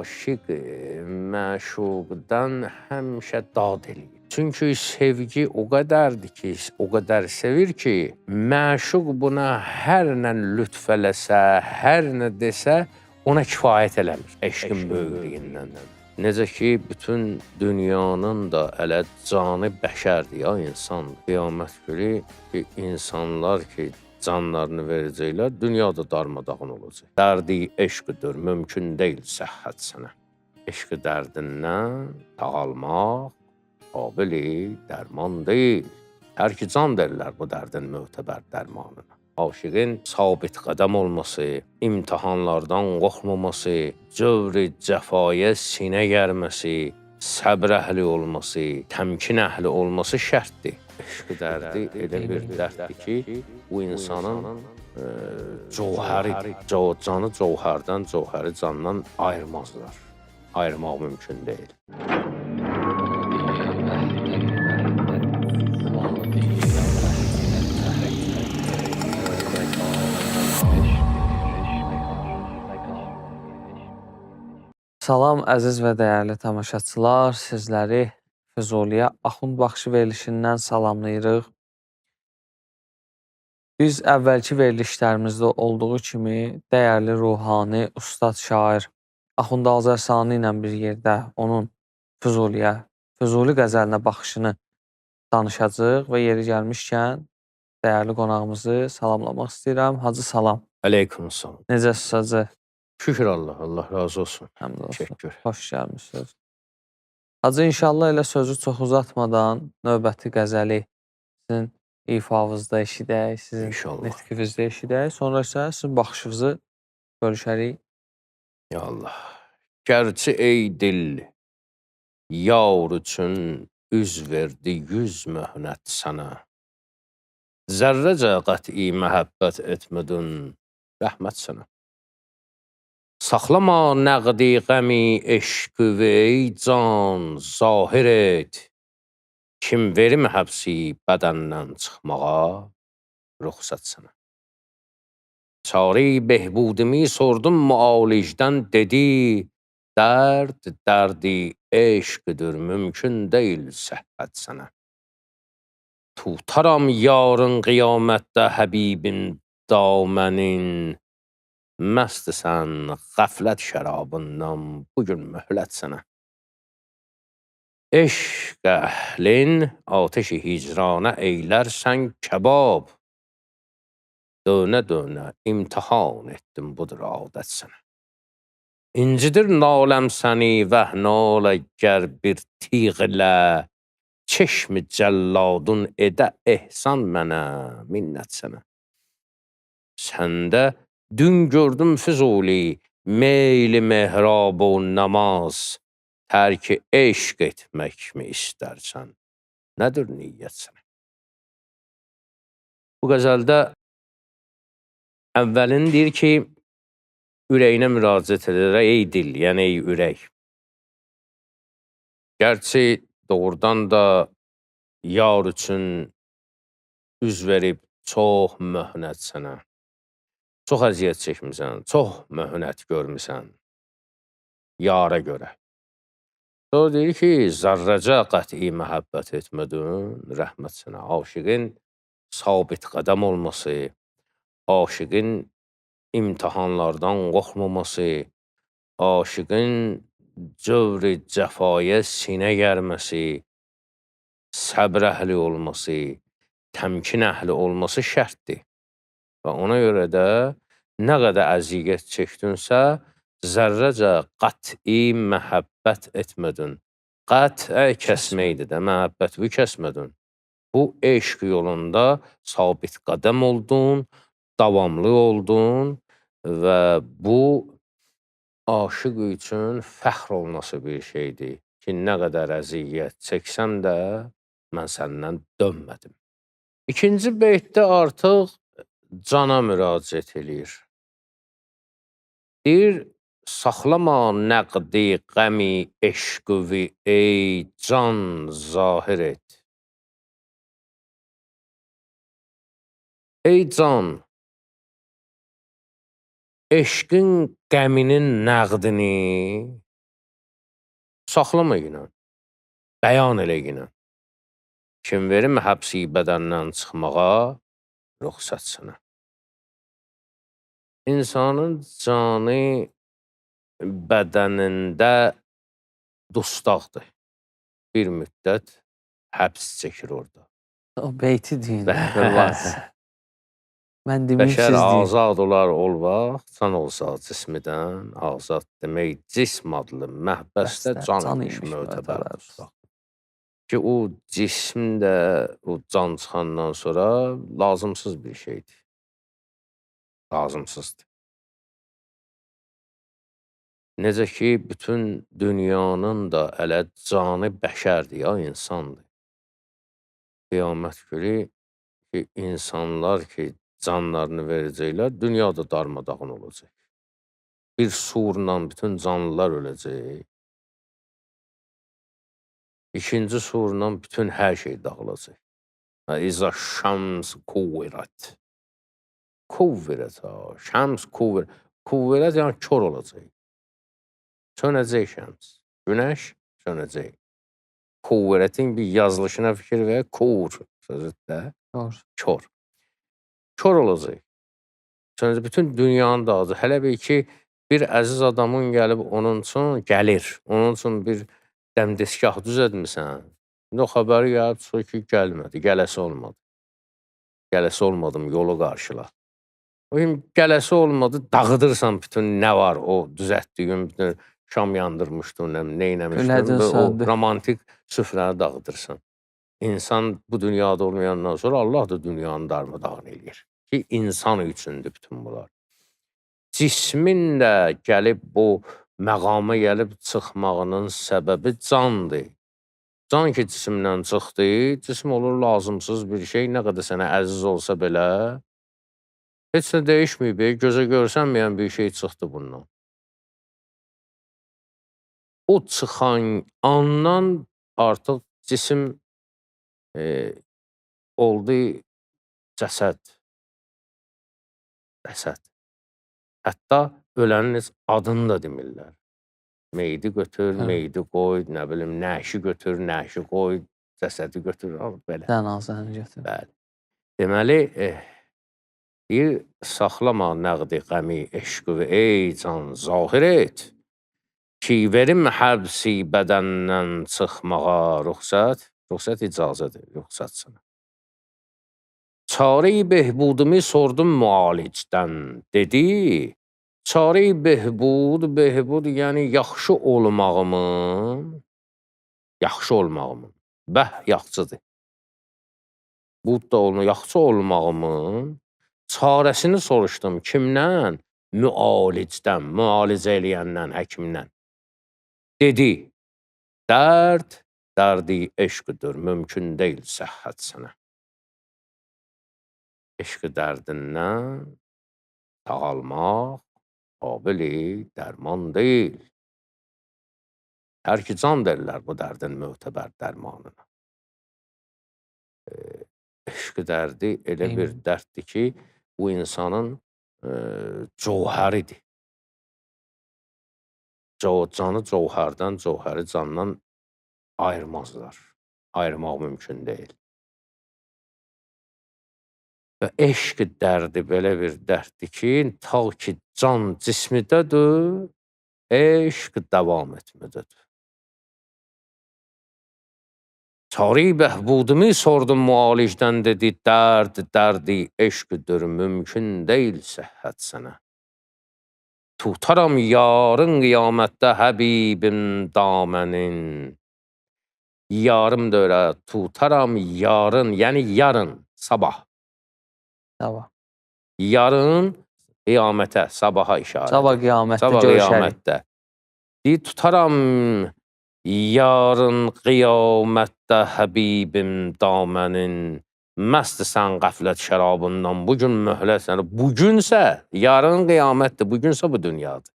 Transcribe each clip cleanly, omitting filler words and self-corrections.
aşiq məşuqdan həmişə dad eləyir. Çünki sevgi o qədərdir ki, o qədər sevir ki, məşuq buna hər nə lütf eləsə, hər nə desə, ona kifayət eləmir eşqin böyüklüyündən. Necə ki, bütün dünyanın da elə canı bəşərdir ya, insan. Qiyamət günü ki, insanlar ki, canlarını verəcəklər, dünyada darmadağın olacaq. Dərdi eşqdir, mümkün deyil səhhət sənə. Eşqi dərdindən sağalmaq qabili dərman deyil. Tərki can derlər bu dərdin mötəbər dərmanına. Aşiqin sabit qədəm olması, imtihanlardan qorxmaması, cövr-i cəfaya sinə gərməsi, səbr əhli olması, təmkin əhli olması şərtdir. Eşqi dərdi elə bir dərddir ki, bu insanın cövhəridir. Canı cövhərdən, cövhəri candan ayırmazlar. Ayırmaq mümkün deyil. Salam, əziz və dəyərli tamaşaçılar, sizləri Füzuliyə Axund Baxışı verilişindən salamlayırıq. Biz əvvəlki verilişlərimizdə olduğu kimi dəyərli ruhani, ustad şair Axund Azərsani ilə bir yerdə onun Füzuliyə, Füzuli qəzəlinə baxışını danışacağıq və yeri gəlmişkən dəyərli qonağımızı salamlamaq istəyirəm. Hacı salam. Aleyküm salam. Necəsiz hacı? Şükür Allah, Allah razı olsun. Həmd olsun. Teşekkür. Xoş gəlmişsiniz. Hacı, inşallah elə sözü çox uzatmadan növbəti qəzəli sizin ifavızda eşidək, sizin nitqinizdə eşidək. Sonra isə sizin baxışınızı görüşərik. Ya Allah. Gərçi ey dil, yar üçün üz verdi 100 möhnət sənə. Zərrəcə qəti məhəbbət etmədin, rəhmət sənə. Saxlama nəqdi qəmi eşqü və ey can zahir et. Kim verim həbsi bədəndən çıxmağa, ruxsat sənə. Çari behbudimi sordum müalicdən dedi, dərdi eşqdir, mümkün deyil səhhət sənə. Tutaram yarın qiyamətdə həbibin damənin, məstsən qəflət şərabından bugün möhlət sənə. Eşq əhlin ateşi hicranə eylərsən kebab. Dönə-dönə imtihan etdim budur adət sənə. İncidir naləm səni vəhnalə gər bir tiğlə, çeşmi cəlladun edə ehsan mənə, minnət sənə. Səndə dün gördüm Füzuli, meyli mehrab o namaz, tərki eşq etmək mi istərsən, nədir niyyət sənə? Bu qəzəldə əvvəlin deyir ki, ürəyinə müraciət edir, ey dil, yəni ey ürək. Gərçi doğrudan da yar üçün üz verib çox möhnət sənə. Çox əziyyət çəkmisən, çox möhnət görmüsən yara görə. Sonra deyir ki, zərrəcə qəti məhəbbət etmədin, rəhmət sənə. Aşiqin sabit qədəm olması, aşiqin imtihanlardan qorxmaması, aşiqin cövr-i cəfaya sinə gərməsi, səbr əhli olması, təmkin əhli olması şərtdir. Və ona görə də nə qədər əziyyət çəkdinsə, zərrəcə qəti məhəbbət etmədin. Qətə kəsməkdir də, məhəbbəti kəsmədin. Bu eşq yolunda sabit qədəm oldun, davamlı oldun və bu aşıq üçün fəxr olunası bir şeydir ki, nə qədər əziyyət çəksəm də mən səndən dönmədim. İkinci beytdə artıq cana müraciət eləyir. Deyir, saxlama nəqdi qəmi eşqü ey can zahir et. Ey can, eşqin qəminin nəqdini saxlama ilə, bəyan elə ilə. Kim verim həbsi bədəndən çıxmağa ruxsat sənə. İnsanın canı bədənində dustaqdır. Bir müddət həbs çəkir orada. O beyti deyin, qurban. Mən deməyim, Bəşər siz deyin. azad olar ol vaxt, can olsa cismidən, azad demək cism adlı məhbəsdə can imiş mötəbər tutaq. Ki, o cism də o can çıxandan sonra lazımsız bir şeydir. Lazımsızdır. Necə ki, bütün dünyanın da elə canı bəşərdir, ya insandır. Qiyamət günü ki, insanlar ki, canlarını verəcəklər, dünyada darmadağın olacaq. Bir surla bütün canlılar öləcək. İkinci surla bütün hər şey dağılacaq. İza şəms kuvvirət. Kuvvirət, şəms kuvvirət. Kuvvirət yəni kör olacaq. Sönəcək şəms. Günəş sönəcək. Kuvvirətin bir yazılışına fikir və kur sözüddə. Kör. Kör olacaq. Sönəcək. Bütün dünyanı dağılacaq. Hələ bir ki, bir əziz adamın gəlib onun üçün gəlir. Onun üçün bir dəmdəstgah düzədmirsən. İndi o xəbəri gəlib çıxır ki, gəlmədi. Gələsi olmadı. Gələsi olmadım, yolu qarşıla. O gələsi olmadı, dağıdırsan bütün nə var o düzətdiyin, bütün şam yandırmışdın, neynəmişdin, o romantik süfrəni dağıdırsan. İnsan bu dünyada olmayandan sonra Allah da dünyanı darmadağın eləyir. Ki, insan üçündür bütün bunlar. Cismin də gəlib bu məqama gəlib çıxmağının səbəbi candır. Can ki, cisimdən çıxdı, cisim olur lazımsız bir şey, nə qədər sənə əziz olsa belə, heç nə dəyişməyib, gözə görsənməyən bir şey çıxdı bundan. O çıxan andan artıq cisim oldu cəsəd. Cəsəd. Hətta ölənin adını da demirlər. Meyidi götür, meyidi qoy, nə bilim, nəşi götür, nəşi qoy, cəsədi götür, belə. Cənazəni götür. Bəli. Deməli, deyir, saxlama nəqdi qəmi eşqü və ey can zahir et ki, verim həbsi bədəndən çıxmağa ruxsat, ruxsat icazədir, ruxsat sana. Çare-i behbudumu sordum müalicdən, dedi, çare-i behbud, yəni yaxşı olmağımın, bəh yaxçıdır. Bud da olma, yaxşı olmağımın çarəsini soruşdum kimdən? Müalicdən, müalicə eləyəndən, həkimdən. Dedi, dərdi eşqdir, mümkün deyil səhhət sənə. Eşqi dərdindən sağalmaq qabili dərman deyil. Hər ki can derlər bu dərdin mötəbər dərmanına. Eşqi dərdi elə bir dərddir ki, bu insanın cövhəridir. Canı cövhərdən, cövhəri candan ayırmazlar. Ayırmaq mümkün deyil. Və eşq dərdi belə bir dərddir ki, ta ki can cismidədir, eşq davam etmədədir. Çare-i behbudumu sordum müalicdən, dedi, dərdi eşqdir, mümkün deyil səhhət sənə. Tutaram yarın qiyamətdə həbibim damənin. Yarım da öyle, tutaram yarın, yəni yarın, sabah. Sabah. Yarın qiyamətə, sabaha işarət. Sabah qiyamətdə Sabah qiyamətdə. Deyir, tutaram yarın qiyamətdə həbibim damənin. Məstsən qəflət şərabından, bugün möhlət sənə. Bugünsə, yarın qiyamətdir, bugünsə bu dünyadır.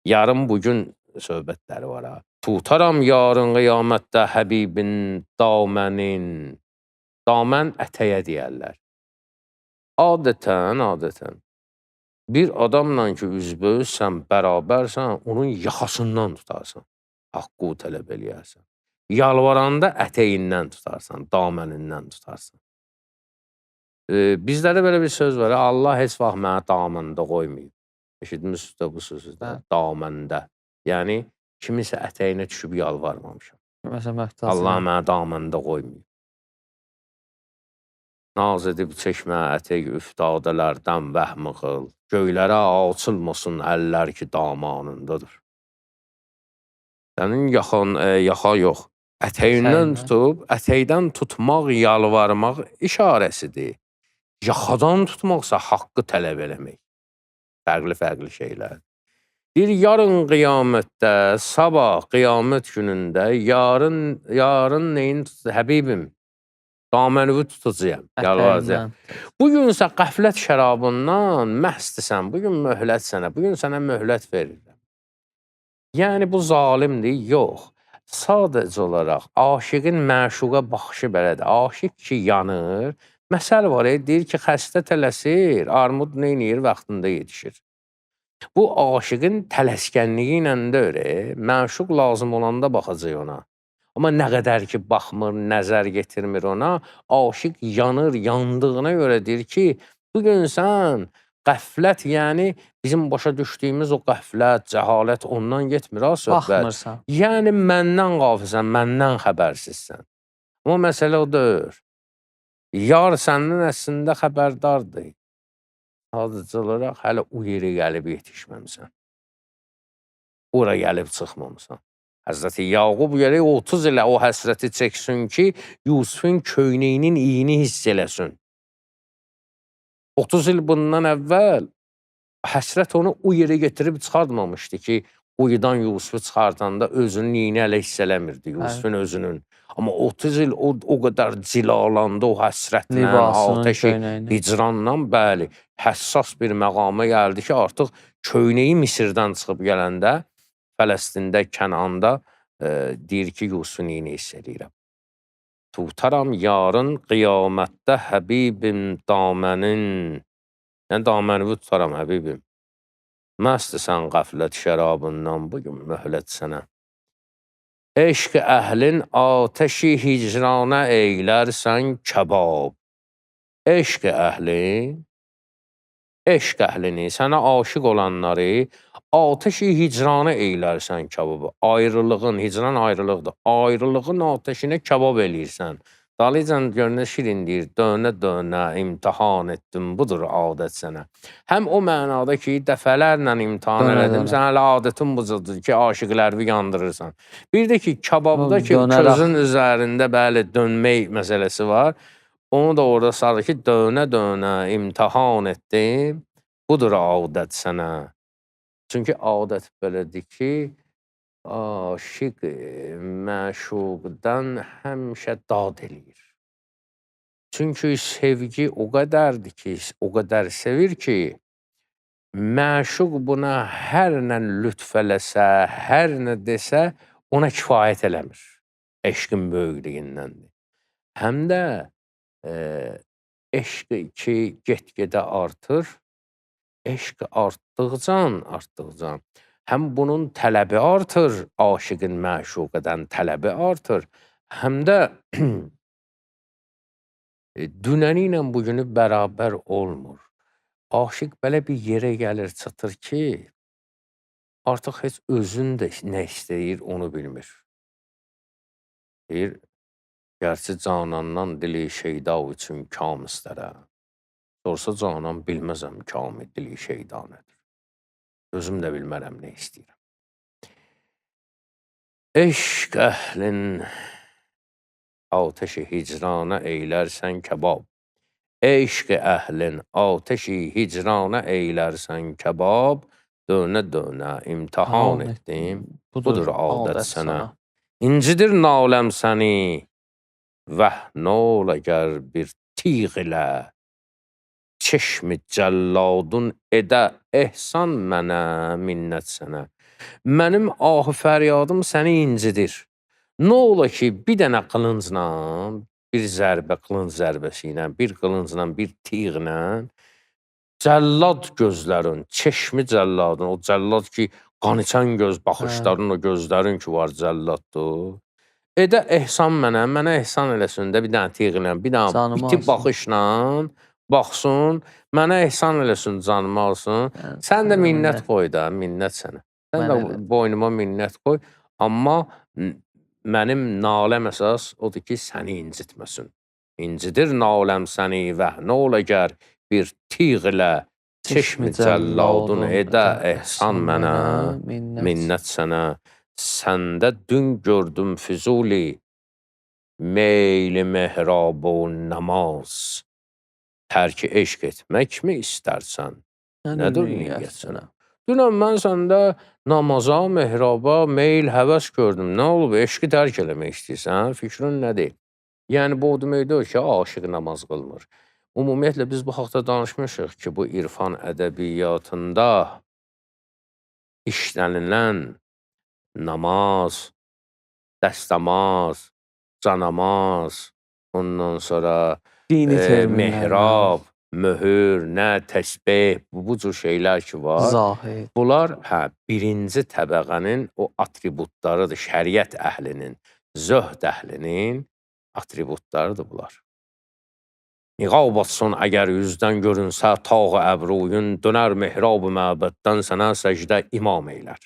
Yarın bugün söhbətləri var ha. Tutaram yarın qiyamətdə həbibin damənin. Damən ətəyə deyərlər. Adətən bir adamla ki üzbözsən, bərabərsən, onun yaxasından tutarsan. haqqı tələb eləyərsən. Yalvaranda ətəyindən tutarsan, damənindən tutarsan. Bizlərdə belə bir söz var, Allah heç vaxt mənə daməndə qoymayıb. Eşitmişsiniz də bu sözü də, Bəli. daməndə. Yəni, kiminsə ətəyinə düşüb yalvarmamışam. Məsələn, Allah möhtacına. mənə daməndə qoymayıb. Naz edib çəkmə ətək üftadələrdən vəhmi qıl. Göylərə açılmasın əllər ki, damanındadır. Sənin yaxa yox. Ətəyindən Ətəyindən. tutub, ətəkdən tutmaq, yalvarmaq işarəsidir. Yaxadan tutmaqsa haqqı tələb eləmək. Fərqli şeylər. Bir yarın qiyamətdə, sabah qiyamət günündə, yarın neyin tutacaq? Həbibim, damənüvü tutacağım, yalvaracağım. Ətəyindən. Bugünsə qəflət şərabından məstsən, bugün möhlət sənə, bugün sənə möhlət verirəm. Yəni, bu zalimdir? Yox. Sadəcə olaraq aşiqin məşuqa baxışı belədir. Aşiq ki, yanır. Məsəl var, deyir ki, xəstə tələsir, armud neyniyir, vaxtında yetişir. Bu, aşiqin tələskənliyi ilə deyir, məşuq lazım olanda baxacaq ona. Amma nə qədər ki, baxmır, nəzər getirmir ona, aşiq yanır, yandığına görə deyir ki, bugün sən qəflət, yəni bizim başa düşdüyümüz o qəflət, cəhalət ondan getmir, ha, söhbət. Baxmırsan. Yəni, məndən qafilsən, məndən xəbərsizsən. Amma məsələ o deyir. Yar səndən əslində xəbərdardır. Sadəcə olaraq hələ o yeri gəlib yetişməmsən. Ora gəlib çıxmamısan. Həzrəti Yaqub gəlir 30 ilə o həsrəti çəksin ki, Yusufun köynəyinin iyini hiss eləsin. 30 il bundan əvvəl həsrət onu o yerə getirib çıxartmamışdı ki, quyudan Yusufu çıxardanda özünün iyini hələ hiss eləmirdi, Yusufun özünün. Amma 30 il o qədər cilalandı o həsrətlə, Libasının atəşi, köynəyini. hicranla, bəli, həssas bir məqama gəldi ki, artıq köynəyi Misirdən çıxıb gələndə, Fələstində, Kənanda deyir ki, Yusufun iyini hiss edirəm. Tutaram yarın qiyamətdə həbibim damənin, yəni damənimi tutaram həbibim. Məstsən qəflət şərabından, bugün möhlət sənə. Eşq əhlin atəşi hicrana eylərsən kəbab. Eşq əhlini, sənə aşıq olanları atəşi hicrana eylərsən kəbab. Ayrılığın, hicran ayrılıqdır. Ayrılığın atəşinə kəbab eləyirsən. Dalıcan görünə şirin deyir, dönə imtihan etdim, budur adət sənə. Həm o mənada ki, dəfələrlə imtihan elədim, sən hələ adətin bucudur ki, aşıqlərvi yandırırsan. Bir də ki, kababda ki, közün üzərində bəli dönmək məsələsi var. Onu da orada sarı ki, dönə imtihan etdim, budur adət sənə. Çünki adət belədir ki, aşiq məşuqdan həmişə dad eləyir. Çünki sevgi o qədərdir ki, o qədər sevir ki, məşuq buna hər nə lütf eləsə, hər nə desə, ona kifayət eləmir. Eşqin böyüklüyündəndir. Həm də eşq ki, get-gedə artır, eşq artdıqca, həm bunun tələbi artır, aşiqin məşuqədən tələbi artır, həm də dünəni ilə bugünü bərabər olmur. Aşiq belə bir yerə gəlir, çatır ki, artıq heç özün də nə istəyir, onu bilmir. Deyir, gərçi canandan dili şeyda üçün kam istərə. Sorsa canan bilməzəm kamı dili şeyda nədir. Özüm də bilmərəm nə istəyirəm. Eşq əhlin atəşi hicrana eylərsən kəbab. Eşq əhlin atəşi hicrana eylərsən kəbab. Dönə imtihan etdim, budur adət sənə. İncidir naləm səni, vəh nol əgər bir tiğ ilə. Çeşmi cəlladun edə ehsan mənə, minnət sənə. Mənim ahı fəryadım səni incidir. Nə ola ki, bir dənə qılıncla, bir zərbə, qılınc zərbəsi ilə, bir qılıncla, bir tiğlə, cəllad gözlərin, çeşmi cəlladın, o cəllad ki, qaniçən göz Hə, baxışların, o gözlərin ki var cəlladdır. Edə ehsan mənə ehsan eləsin də bir dənə tiğlə, bir dənə canımı iti alsın. baxışla baxsın, mənə ehsan eləsin, canımı alsın. Yəni, Sən də sənə minnət minnət, qoy da, minnət sənə. Sən mən də elədim. boynuma minnət qoy, amma mənim naləm əsas odur ki, səni incitməsin. İncidir naləm səni və nə ola gər bir tiğlə çeşmi cəlladın edə ehsan mənə, minnət sənə. Səndə dün gördüm Füzuli, meyli mehrab و namaz. Tərki eşq etməkmi istərsən? Nədir niyyət sənə? Dünən mən səndə namaza, mehraba, meyl, həvəs gördüm. Nə olub? Eşqi tərk eləmək istəyirsən? Fikrin nədir? Yəni, bu o demək deyil ki, aşıq namaz qılmır. Ümumiyyətlə, biz bu haqda danışmışıq ki, bu irfan ədəbiyyatında işlənilən namaz, dəstəmaz, canamaz, ondan sonra Dini terminlər, mehrab, möhür, nə, təsbih, bu cür şeylər ki var. zahid. Bunlar, birinci təbəqənin o atributlarıdır, şəriət əhlinin, zöhd əhlinin atributlarıdır bunlar. Niqab atsın əgər üzdən görünsə tağı əbruyun, dönər mehrab-ı məbəddən sənə səcdə imam eylər.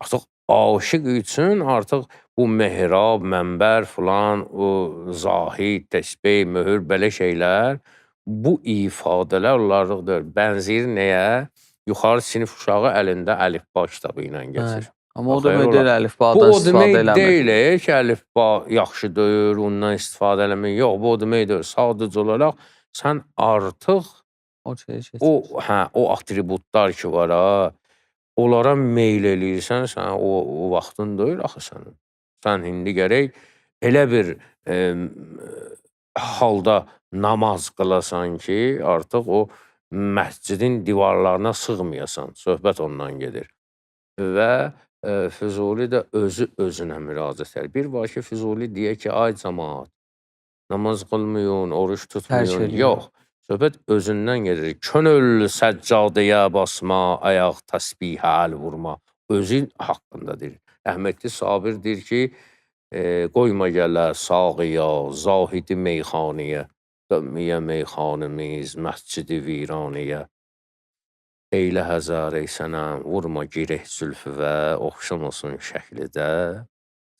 Artıq aşiq üçün artıq bu mehrab, mənbər filan, o zahid, təsbih, möhür, belə şeylər, bu ifadələr onlarlıqdır. Bənzir nəyə? Yuxarı sinif uşağı əlində əlifba kitabı ilə geçir. Amma o demək deyil, əlifbadan istifadə eləmir. Bu o demək deyil ki, əlifba yaxşıdır, ondan istifadə eləmək. Yox, bu o demək deyil. Sadəcə olaraq sən artıq o atributlar ki var, onlara meyl eləyirsən, sən o vaxtın deyil axı sənin. Sən indi gərək elə bir halda namaz qılasan ki, artıq o məscidin divarlarına sığmayasan. Söhbət ondan gedir. Və Füzuli də özü özünə müraciət edir. Bir var ki, Füzuli deyə ki, ay cəmaat, namaz qılmayın, oruç tutmayın. Yox, söhbət özündən gedir. Könül səccadəyə basma, ayaq təsbihə əl vurma. Özü haqqında deyir. Rəhmətli Sabir deyir ki, qoyma gələ sağıya, zahidi meyxaniyə, dönməyə meyxanimiz, məscidi viranəyə. Eylə həzar ey sənəm, vurma gireh zülfüvə, oxşamasın şəklidə,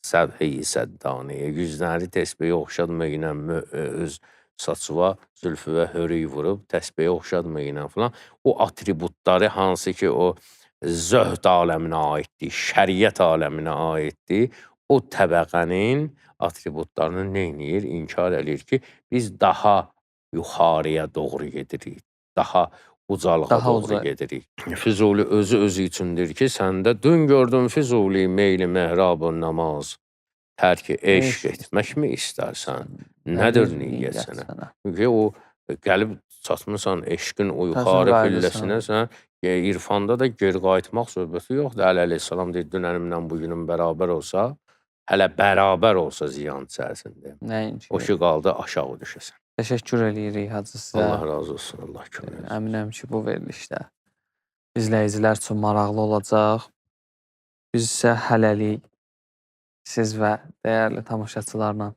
səbh-i səddaniyə. Yüzləri təsbihi oxşadmayla öz saçıva, zülfüvə hörüy vurub, təsbihi oxşadmayla filan. O atributları hansı ki, o zöhd aləminə aiddir, şəriət aləminə aiddir, o təbəqənin atributlarını neyniyir? İnkar edir ki, biz daha yuxarıya doğru gedirik, daha ucalığa doğru gedirik. Füzuli özü üçündür ki, səndə dün gördüm Füzuli meyli mehrab-ı namaz, tərki eşq etməkmi istərsən? Nədir niyyət sənə? Çünki o gəlib çatmısan eşqin o yuxarı pilləsinə, sən irfanda da geri qayıtmaq söhbəti yoxdur. Əli əleyhissalam deyir, dünənimlə bugünüm bərabər olsa, hələ bərabər olsa ziyan içərisində. O ki, qaldı aşağı düşəsən. Təşəkkür edirik Hacı sizə. Allah razı olsun, Allah kömək olsun. Əminəm ki, bu verilişdə izləyicilər üçün maraqlı olacaq. Biz isə hələlik siz və dəyərli tamaşaçılarla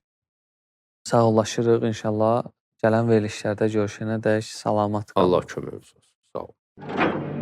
sağollaşırıq. İnşallah gələn verilişlərdə görüşənədək salamat qalın. Allah kömək olsun. Sağ olun.